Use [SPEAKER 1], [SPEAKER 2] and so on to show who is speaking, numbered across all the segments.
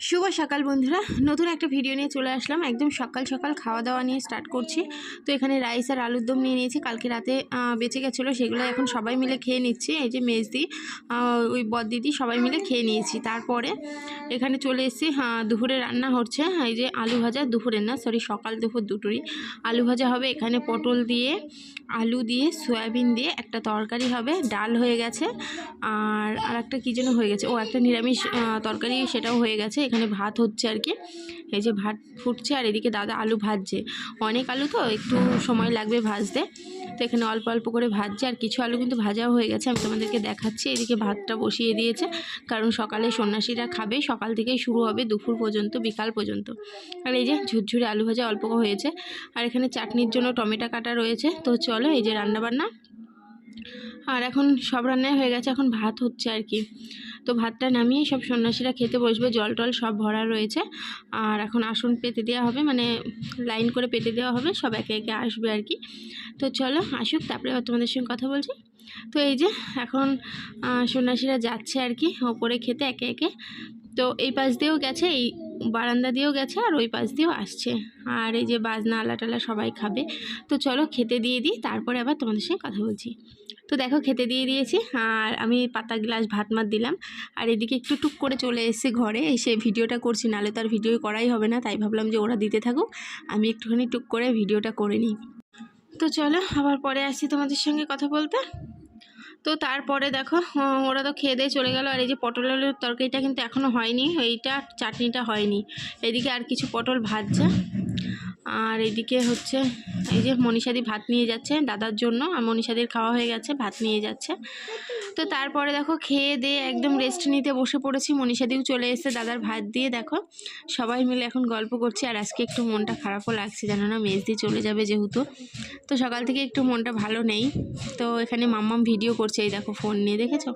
[SPEAKER 1] শুভ সকাল বন্ধুরা, নতুন একটা ভিডিও নিয়ে চলে আসলাম। একদম সকাল সকাল খাওয়া দাওয়া নিয়ে স্টার্ট করছি। তো এখানে রাইস আর আলুর দম নিয়ে নিয়েছি, কালকে রাতে বেঁচে গেছিলো, সেগুলো এখন সবাই মিলে খেয়ে নিচ্ছি। এই যে মেজদি, ওই বড়দিদি সবাই মিলে খেয়ে নিয়েছি। তারপরে এখানে চলে এসেছি, দুপুরে রান্না হচ্ছে। এই যে আলু ভাজা, দুপুরের না সরি সকাল দুপুর দুটোরই আলু ভাজা হবে। এখানে পটল দিয়ে, আলু দিয়ে, সয়াবিন দিয়ে একটা তরকারি হবে, ডাল হয়ে গেছে, আর একটা কী যেন হয়ে গেছে, একটা নিরামিষ তরকারি, সেটাও হয়ে গেছে। এখানে ভাত হচ্ছে আর কি, এই যে ভাত ফুটছে, আর এদিকে দাদা আলু ভাজছে। অনেক আলু তো একটু সময় লাগবে ভাজতে, তো এখানে অল্প অল্প করে ভাজছে, আর কিছু আলু কিন্তু ভাজাও হয়ে গেছে, আমি তোমাদেরকে দেখাচ্ছি। এদিকে ভাতটা বসিয়ে দিয়েছে, কারণ সকালে সন্ন্যাসীরা খাবে, সকাল থেকেই শুরু হবে দুপুর পর্যন্ত, বিকাল পর্যন্ত। আর এই যে ঝুরঝুরে আলু ভাজা অল্প হয়েছে, আর এখানে চাটনির জন্য টমেটো কাটা রয়েছে। তো চলো, এই যে রান্নাবান্না, আর এখন সব রান্নাই হয়ে গেছে, এখন ভাত হচ্ছে আর কি। তো ভাতটা নামিয়ে সব সন্ন্যাসীরা খেতে বসবে, জল টল সব ভরা রয়েছে, আর এখন আসন পেতে দেওয়া হবে, মানে লাইন করে পেতে দেওয়া হবে, সব একে একে আসবে আর কি। তো চলো আসুক, তারপরে তোমাদের সঙ্গে কথা বলছি। তো এই যে এখন সন্ন্যাসীরা যাচ্ছে আর কি ওপরে খেতে একে একে। তো এই পাশ দিয়েও গেছে, এই বারান্দা দিয়েও গেছে, আর ওই পাশ দিয়েও আসছে। আর এই যে বাজনা আলা টালা সবাই খাবে। তো চলো খেতে দিয়ে দিই, তারপরে আবার তোমাদের সঙ্গে কথা বলছি। তো দেখো খেতে দিয়ে দিয়েছি, আর আমি পাতা গ্লাস ভাত মাত দিলাম, আর এদিকে একটু টুক করে চলে এসেছি ঘরে, এসে ভিডিওটা করছি, নাহলে তো আর ভিডিও করাই হবে না। তাই ভাবলাম যে ওরা দিতে থাকুক, আমি একটুখানি টুক করে ভিডিওটা করে নিই। তো চলো আবার পরে আসছি তোমাদের সঙ্গে কথা বলতে। তো তারপরে দেখো ওরা তো খেয়ে দিয়ে চলে গেল। আর এই যে পটল আলুর তরকারিটা কিন্তু এখনও হয়নি, এইটা চাটনিটা হয়নি। এদিকে আর কিছু পটল ভাজছে, আর এদিকে হচ্ছে এই যে মনীষাদি ভাত নিয়ে যাচ্ছে দাদার জন্য, আর মনীষাদির খাওয়া হয়ে গেছে, ভাত নিয়ে যাচ্ছে। তো তারপরে দেখো খেয়ে দিয়ে একদম রেস্ট নিতে বসে পড়েছি। মনীষাদিও চলে এসেছে দাদার ভাত দিয়ে, দেখো সবাই মিলে এখন গল্প করছি। আর আজকে একটু মনটা খারাপও লাগছে, জানো না, মেজদি চলে যাবে যেহেতু, তো সকাল থেকে একটু মনটা ভালো নেই। তো এখানে মাম্মাম ভিডিও করছে, এই দেখো ফোন নিয়ে, দেখেছো।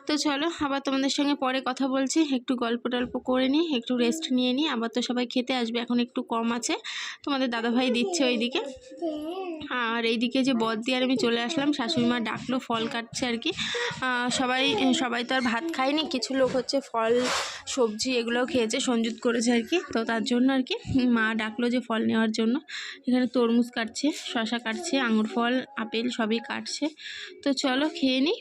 [SPEAKER 1] তো চলো আবার তোমাদের সঙ্গে পরে কথা বলছি, একটু গল্প টল্প করে নিই, একটু রেস্ট নিয়ে নিই, আবার তো সবাই খেতে আসবে, এখন একটু কম আছে, তোমাদের দাদাভাই দিচ্ছে ওইদিকে। আর এইদিকে যে বদ্দি আর আমি চলে আসলাম, শাশুড়ি মা ডাকলো, ফল কাটছে আর কি। সবাই তো আর ভাত খায়নি, কিছু লোক হচ্ছে ফল সবজি এগুলোও খেয়েছে, সঞ্জুত করেছে আর কি। তো তার জন্য আর কি মা ডাকলো যে ফল নেওয়ার জন্য। এখানে তরমুজ কাটছে, শশা কাটছে, আঙুর ফল, আপেল সবই কাটছে। তো চলো খেয়ে নিই।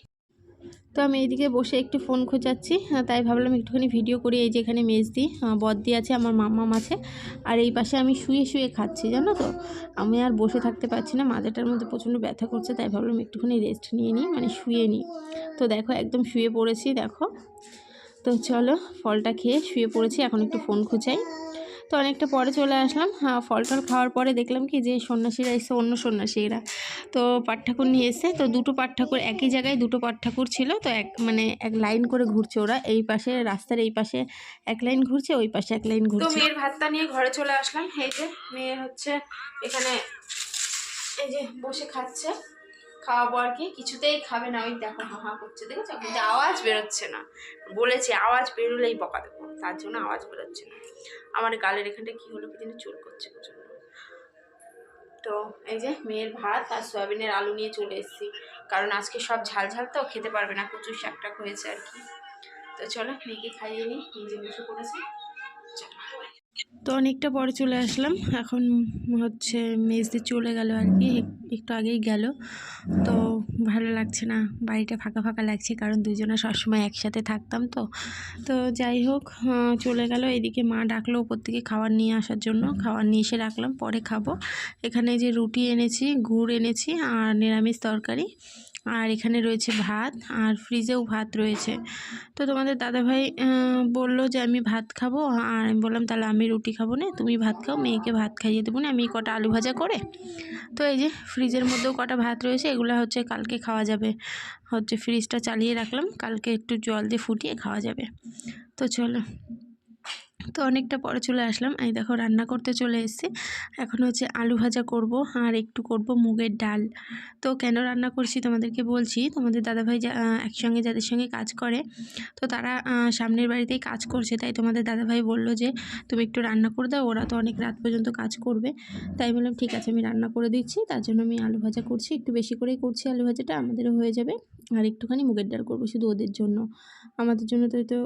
[SPEAKER 1] তো আমি এইদিকে বসে একটু ফোন খোঁচাচ্ছি, তাই ভাবলাম একটুখানি ভিডিও করি। এই যে এখানে মেজদি, বদ্দি আছে, আমার মাম্মাম আছে, আর এই পাশে আমি শুয়ে শুয়ে খাচ্ছি, জানো তো। আমি আর বসে থাকতে পারছি না, মাথাটার মধ্যে প্রচণ্ড ব্যথা করছে, তাই ভাবলাম একটুখানি রেস্ট নিয়ে নিই, মানে শুয়ে নিই। তো দেখো একদম শুয়ে পড়েছি, দেখো। তো চলো ফলটা খেয়ে শুয়ে পড়েছি, এখন একটু ফোন খোঁচাই। তো অনেকটা পরে চলে আসলাম, ফল টল খাওয়ার পরে দেখলাম কি যে সন্ন্যাসীরা এসে, অন্য সন্ন্যাসীরা তো পাট ঠাকুর নিয়ে এসে। তো দুটো পাট ঠাকুর একই জায়গায়, দুটো পাট ঠাকুর ছিল, তো এক লাইন করে ঘুরছে ওরা, এই পাশে রাস্তার এই পাশে এক লাইন ঘুরছে, ওই পাশে এক লাইন ঘুরছে। তো মেয়ের ভাতটা নিয়ে ঘরে চলে আসলাম, এই যে মেয়ে হচ্ছে এখানে এই যে বসে খাচ্ছে, খাওয়াবো আর কি, কিছুতেই খাবে না, ওই দেখো হা করছে, দেখেছো, কিন্তু আওয়াজ বেরোচ্ছে না, বলেছে আওয়াজ বেরোলেই বকা দেবো, তার জন্য আওয়াজ বেরোচ্ছে না। আমার গালের এখানটা কি হলো কি চুল করছে প্রচন্ড। তো এই যে মেয়ের ভাত আর সয়াবিনের আলু নিয়ে চলে এসেছি, কারণ আজকে সব ঝাল ঝাল তো খেতে পারবে না, কচুর শাকটাক হয়েছে আর কি। তো চলো মেয়েকে খাইয়ে নিই, নিজে বসে পড়েছি। তো অনেকটা পরে চলে আসলাম, এখন হচ্ছে মেজদি চলে গেল আর কি, একটু আগেই গেল। তো ভালো লাগছে না, বাড়িটা ফাঁকা ফাঁকা লাগছে, কারণ দুজনে সবসময় একসাথে থাকতাম। তো যাই হোক চলে গেল। এদিকে মা ডাকলো ওপর থেকে খাবার নিয়ে আসার জন্য, খাবার নিয়ে এসে রাখলাম, পরে খাবো। এখানে যে রুটি এনেছি, গুড় এনেছি, আর নিরামিষ তরকারি, আর এখানে রয়েছে ভাত, আর ফ্রিজেও ভাত রয়েছে। তো তোমাদের দাদাভাই বললো যে আমি ভাত খাবো, আর আমি বললাম তাহলে আমি রুটি খাবো না, তুমি ভাত খাও, মেয়েকে ভাত খাইয়ে দেবো না, আমি কটা আলু ভাজা করে। তো এই যে ফ্রিজের মধ্যেও কটা ভাত রয়েছে, এগুলো হচ্ছে কালকে খাওয়া যাবে, হচ্ছে ফ্রিজটা চালিয়ে রাখলাম, কালকে একটু জল দিয়ে ফুটিয়ে খাওয়া যাবে। তো চলো, তো অনেকটা পরে চলে আসলাম, এই দেখো রান্না করতে চলে এসেছি। এখন হচ্ছে আলু ভাজা করব, আর একটু করব মুগের ডাল। তো কেন রান্না করছি তোমাদেরকে বলছি। তোমাদের দাদাভাই একসঙ্গে যাদের সঙ্গে কাজ করে, তো তারা সামনের বাড়িতেই কাজ করছে, তাই তোমাদের দাদাভাই বলল যে তুমি একটু রান্না করে দাও, ওরা তো অনেক রাত পর্যন্ত কাজ করবে। তাই বললাম ঠিক আছে আমি রান্না করে দিচ্ছি, তার জন্য আমি আলু ভাজা করছি, একটু বেশি করেই করছি আলু ভাজাটা, আমাদেরও হয়ে যাবে। আর একটুখানি মুগের ডাল করব শুধু ওদের জন্য। আমাদের জন্য তো এই তো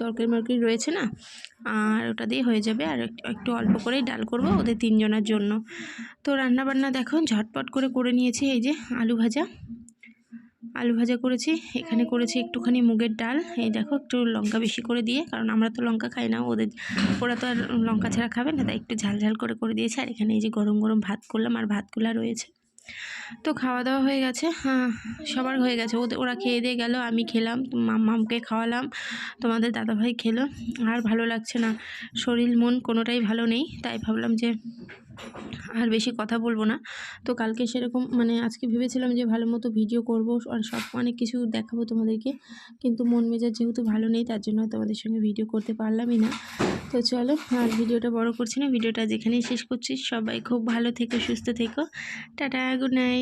[SPEAKER 1] তরকারি মরকারি রয়েছে না, আর ওটা দিয়ে হয়ে যাবে। আর একটু অল্প করেই ডাল করব ওদের 3 জনের জন্য। তো রান্নাবান্না দেখো ঝটপট করে নিয়েছি। এই যে আলু ভাজা করেছি, এখানে করেছি একটুখানি মুগের ডাল। এই দেখো একটু লঙ্কা বেশি করে দিয়ে, কারণ আমরা তো লঙ্কা খাই না, ওরা তো আর লঙ্কা ছাড়া খাবে না, তাই একটু ঝাল ঝাল করে দিয়েছি। আর এখানে এই যে গরম গরম ভাত করলাম, আর ভাতগুলা রয়েছে। তো খাওয়া দাওয়া হয়ে গেছে, হ্যাঁ সবার হয়ে গেছে। ওরা খেয়ে দিয়ে গেল, আমি খেলাম, মামকে খাওয়ালাম, তোমাদের দাদাভাই খেলো। আর ভালো লাগছে না, শরীর মন কোনোটাই ভালো নেই, তাই ভাবলাম যে আর বেশি কথা বলবো না। তো কালকে সেরকম মানে আজকে ভেবেছিলাম যে ভালো মতো ভিডিও করব আর সব অনেক কিছু দেখাবো তোমাদেরকে, কিন্তু মন মেজাজ যেহেতু ভালো নেই তার জন্য তোমাদের সঙ্গে ভিডিও করতে পারলামই না। তো চলো আর ভিডিওটা বড় করছি না, ভিডিওটা যেখানেই শেষ করছি। সবাই খুব ভালো থেকো, সুস্থ থেকো, টাটা, গুড নাইট।